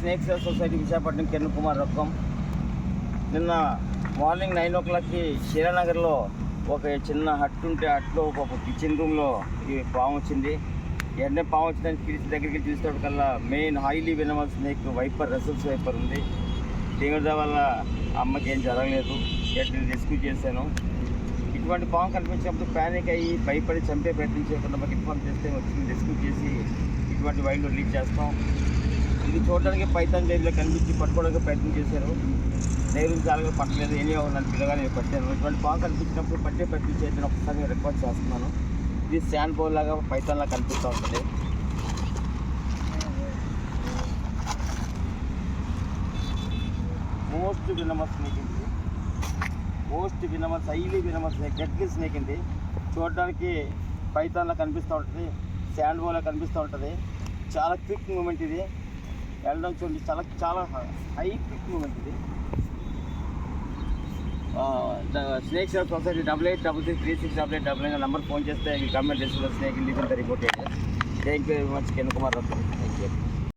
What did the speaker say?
Snake save society Visakhapatnam Kiran Kumar Ratnam. నిన్న morning 9 o'clockకి శ్రీనగర్లో ఒక చిన్న హట్ ఉంటే హట్లో ఒక కిచెన్ రూమ్లో ఈ పాము వచ్చింది. వెంటనే పాము వచ్చిందని పిలిచి దగ్గరికి చూసేటప్పటికల్లా main highly venomous snake viper, Russell's viper ఉంది. దేవుడి వల్ల అమ్మకి ఏం జరగలేదు. వెంటనే రెస్క్యూ చేశాను. ఇటువంటి పాము కనిపించినప్పుడు ప్యానిక్ అయ్యి భయపడి చంపే ప్రయత్నం చేయకుండా మాకు ఇన్ఫార్మ్ చేస్తే వచ్చింది, రెస్క్యూ చేసి ఇటువంటి వైల్డ్ రిలీజ్ చేస్తాం. ఇది చూడడానికి పైథాన్ జైల్లో కనిపించి పట్టుకోవడానికి ప్రయత్నం చేశారు. ధైర్యం చాలా పట్టలేదు. ఏమో నన్ను పిల్లగానే పట్టాను. ఇటువంటి పాము కనిపించినప్పుడు పట్టే ప్రయత్నం చేయడం ఒకసారి రిక్వెస్ట్ చేస్తున్నాను. ఇది శాండ్ బౌల్ లాగా పైథాన్ లాగా కనిపిస్తూ ఉంటుంది. మోస్ట్ వినమస్ స్నేక్ ఇది. Most వినమస్, highly వినమస్ snake, deadly snake ఇది. చూడడానికి పైథాన్లా కనిపిస్తూ ఉంటుంది, శాండ్ బౌల్లా కనిపిస్తూ ఉంటుంది. చాలా క్విక్ మూమెంట్ ఇది. వెళ్ళడం చూడండి, చాలా చాలా హై క్విక్ మూమెంట్ ఇది. Snake save society 8833368899 number phone చేస్తే గవర్నమెంట్ డిస్ట్రిక్ట్ స్నేక్ రిలీజ్ అంతా రిపోర్ట్ చేయండి. Thank you very much Kiran Kumar Ratnam. Thank you.